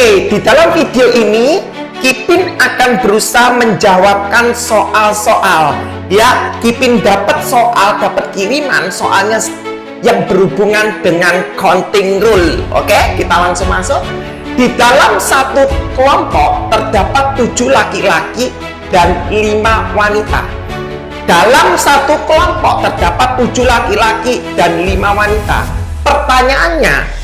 Oke, di dalam video ini Kipin akan berusaha menjawabkan soal-soal. Ya, Kipin dapat dapat kiriman soalnya yang berhubungan dengan counting rule. Oke, kita langsung masuk. Di dalam satu kelompok terdapat 7 laki-laki dan 5 wanita. Dalam satu kelompok terdapat 7 laki-laki dan 5 wanita. Pertanyaannya,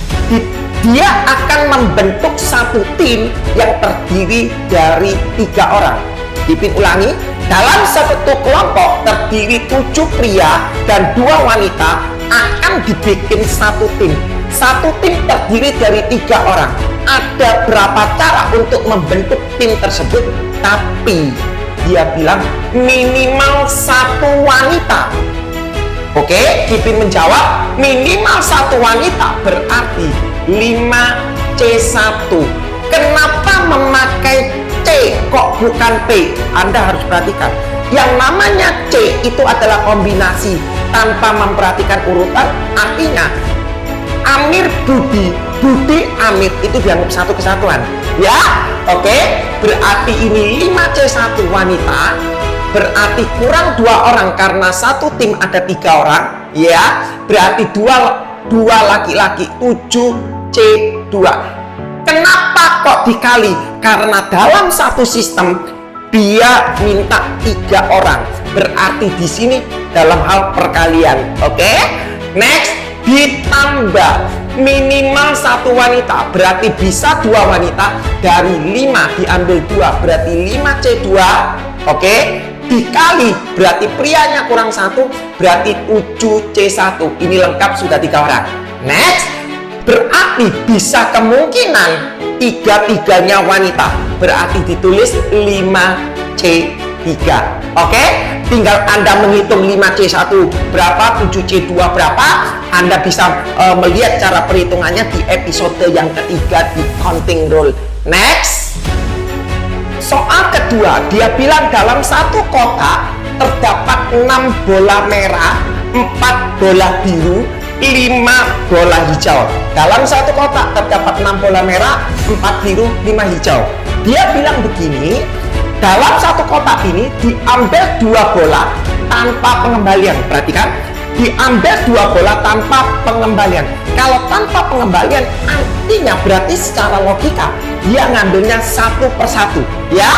dia akan membentuk satu tim yang terdiri dari 3 orang. Kipin ulangi, dalam satu kelompok terdiri 7 pria dan 2 wanita akan dibikin satu tim. Satu tim terdiri dari 3 orang. Ada berapa cara untuk membentuk tim tersebut? Tapi dia bilang minimal 1 wanita. Oke, Kipin menjawab minimal 1 wanita berarti 5C1. Kenapa memakai C kok bukan P? Anda harus perhatikan. Yang namanya C itu adalah kombinasi tanpa memperhatikan urutan. Artinya Amir Budi, Budi Amir itu dianggap satu kesatuan. Ya, oke. Berarti ini 5C1 wanita. Berarti kurang 2 orang karena satu tim ada 3 orang. Ya, berarti dua laki-laki 7C2. Kenapa kok dikali? Karena dalam satu sistem dia minta 3 orang. Berarti di sini dalam hal perkalian. Oke? Next, ditambah minimal 1 wanita. Berarti bisa 2 wanita. Dari 5 diambil 2 berarti 5C2. Oke? Dikali berarti prianya kurang 1 berarti 7C1. Ini lengkap sudah 3 orang. Next, berarti bisa kemungkinan 3-3-nya wanita, berarti ditulis 5C3. Oke, tinggal Anda menghitung 5C1 berapa, 7C2 berapa. Anda bisa melihat cara perhitungannya di episode yang ketiga di counting rule. Next, soal kedua, dia bilang dalam satu kotak terdapat 6 bola merah, 4 bola biru, 5 bola hijau. Dalam satu kotak terdapat 6 bola merah, 4 biru, 5 hijau. Dia bilang begini, dalam satu kotak ini diambil 2 bola tanpa pengembalian. Perhatikan, diambil 2 bola tanpa pengembalian. Kalau tanpa pengembalian artinya berarti secara logika dia ngambilnya satu persatu. Ya,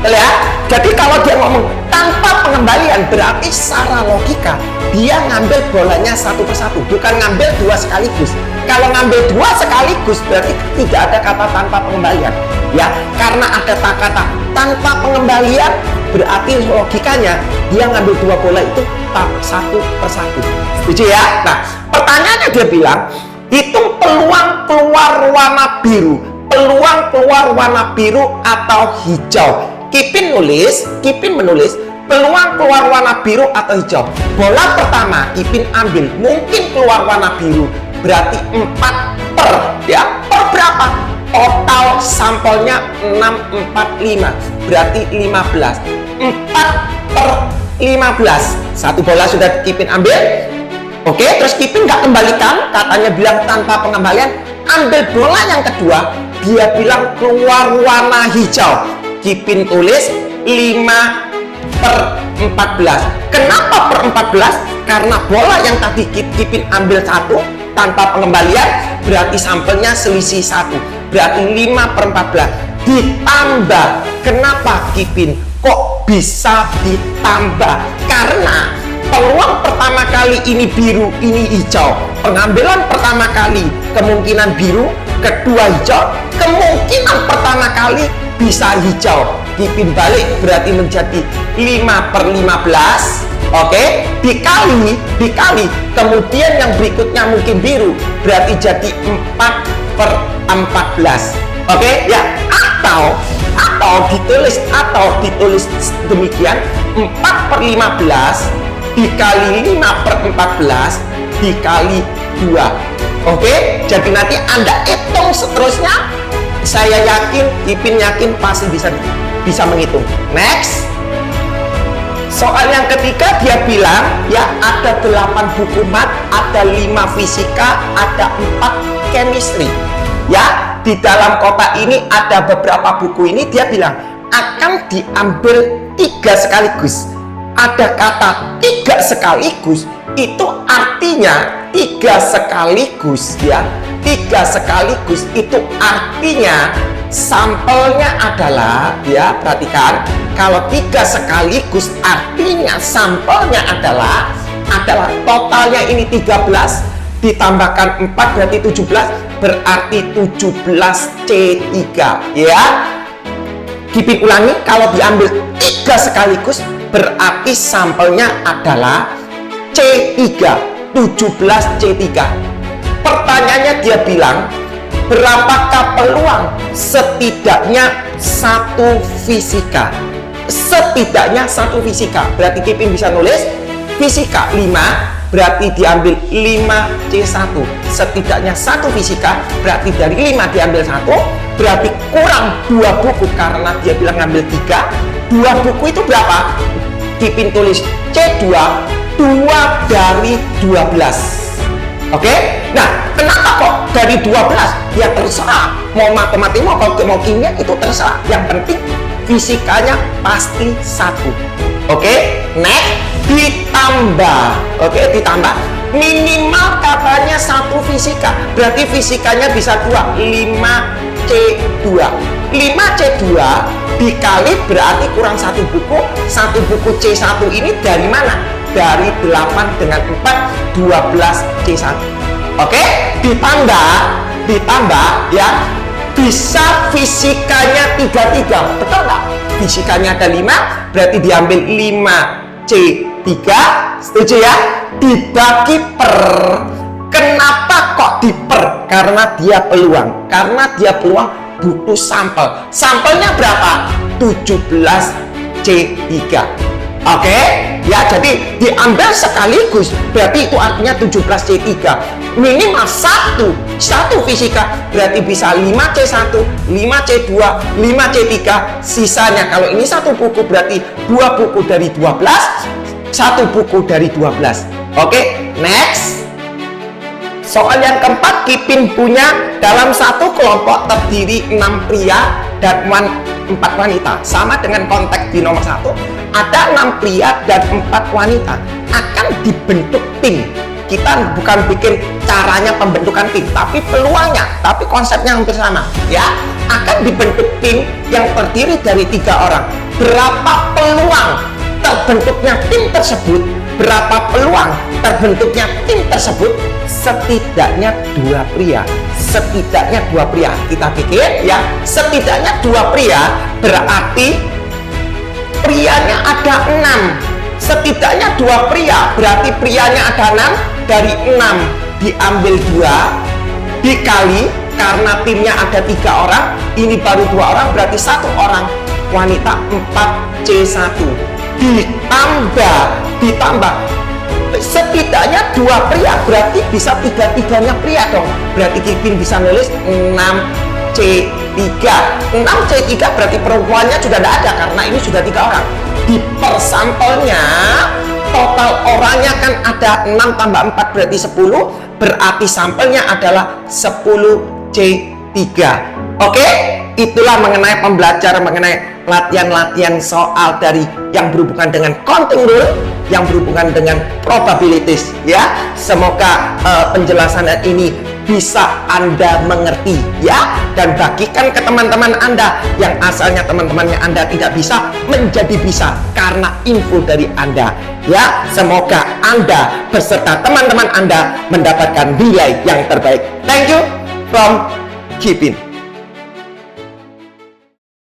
lihat. Jadi kalau dia ngomong tanpa pengembalian berarti secara logika dia ngambil bolanya satu persatu, bukan ngambil 2 sekaligus. Kalau ngambil 2 sekaligus berarti tidak ada kata tanpa pengembalian. Ya, karena ada kata tanpa pengembalian berarti logikanya dia ngambil 2 bola itu satu persatu. Setuju ya? Nah, pertanyaannya dia bilang hitung peluang keluar warna biru, peluang keluar warna biru atau hijau. Kipin menulis peluang keluar warna biru atau hijau. Bola pertama Kipin ambil, mungkin keluar warna biru, berarti 4 per, ya, per berapa? Total sampelnya 6, 4, 5, berarti 15. 4 per 15. Satu bola sudah Kipin ambil. Oke, terus Kipin nggak kembalikan, katanya bilang tanpa pengembalian. Ambil bola yang kedua, dia bilang keluar warna hijau. Kipin tulis 5 per 14. Kenapa per 14? Karena bola yang tadi Kipin ambil 1 tanpa pengembalian, berarti sampelnya selisih 1. Berarti 5 per 14. Ditambah. Kenapa Kipin kok bisa ditambah? Karena peluang pertama kali ini biru, ini hijau. Pengambilan pertama kali kemungkinan biru, kedua hijau, kemungkinan pertama kali bisa hijau. Kipin balik berarti menjadi 5 per 15. Oke, dikali kemudian yang berikutnya mungkin biru, berarti jadi 4 per 14. Oke, ya, atau ditulis demikian, 4 per 15 dikali 5 per 14 dikali 2. Oke, jadi nanti Anda hitung seterusnya. Saya yakin, Kipin yakin pasti bisa menghitung. Next, soal yang ketiga dia bilang ya ada 8 buku mat, ada 5 fisika, ada 4 chemistry. Ya, di dalam kotak ini ada beberapa buku ini, dia bilang akan diambil 3 sekaligus. Ada kata 3 sekaligus, itu artinya 3 sekaligus ya. 3 sekaligus itu artinya sampelnya adalah, ya perhatikan, kalau 3 sekaligus artinya sampelnya adalah totalnya ini 13 ditambahkan 4 berarti 17, berarti 17C3 ya. Kipin ulangi, kalau diambil 3 sekaligus berarti sampelnya adalah C3, 17C3. Pertanyaannya dia bilang, berapakah peluang setidaknya 1 fisika? Setidaknya 1 fisika. Berarti Kipin bisa nulis fisika 5, berarti diambil 5C1. Setidaknya 1 fisika, berarti dari 5 diambil 1, berarti kurang 2 buku karena dia bilang ngambil 3. 2 buku itu berapa? Kipin tulis C2, 2 dari 12. Oke? Nah, kenapa kok dari 12? Ya terserah, mau matematika, mau kimia itu terserah. Yang penting fisikanya pasti 1. Oke? Next, ditambah. Oke, ditambah. Minimal katanya 1 fisika. Berarti fisikanya bisa 2, 5C2. 5C2 dikali berarti kurang 1 buku. 1 buku C1 ini dari mana? Dari 8 dengan 4, 12C1. Oke? Ditambah ya, bisa fisikanya 33. Betul nggak? Fisikanya ada 5, berarti diambil 5C3. Setuju ya? Dibagi per. Kenapa kok diper? Karena dia peluang. Karena dia peluang butuh sampel. Sampelnya berapa? 17C3. Oke? Ya, jadi diambil sekaligus. Berarti itu artinya 17C3. Minimal 1 fisika. Berarti bisa 5C1, 5C2, 5C3. Sisanya kalau ini 1 buku berarti 2 buku dari 12, 1 buku dari 12. Oke? Next. Soal yang keempat, Kipin punya dalam satu kelompok terdiri 6 pria dan 4 wanita. Sama dengan konteks di nomor 1, ada 6 pria dan 4 wanita. Akan dibentuk tim. Kita bukan bikin caranya pembentukan tim, tapi peluangnya, tapi konsepnya hampir sama ya. Akan dibentuk tim yang terdiri dari 3 orang. Berapa peluang terbentuknya tim tersebut? Berapa peluang terbentuknya tim tersebut? Setidaknya 2 pria. Setidaknya 2 pria. Kita pikir ya, setidaknya 2 pria berarti prianya ada 6. Setidaknya 2 pria berarti prianya ada 6. Dari 6 diambil 2 dikali, karena timnya ada 3 orang, ini baru 2 orang, berarti 1 orang wanita, 4C1. Ditambah setidaknya 2 pria berarti bisa 3-3-nya pria dong. Berarti Kipin bisa nulis 6C3. 6C3 berarti perempuannya sudah tidak ada karena ini sudah 3 orang. Di persampelnya total orangnya kan ada 6 tambah 4 berarti 10, berarti sampelnya adalah 10C3. Oke? Itulah mengenai pembelajaran mengenai latihan-latihan soal dari yang berhubungan dengan counting rule, yang berhubungan dengan probabilities ya. Semoga penjelasan ini bisa Anda mengerti ya, dan bagikan ke teman-teman Anda yang asalnya teman-temannya Anda tidak bisa menjadi bisa karena info dari Anda ya. Semoga Anda beserta teman-teman Anda mendapatkan nilai yang terbaik. Thank you from Kipin.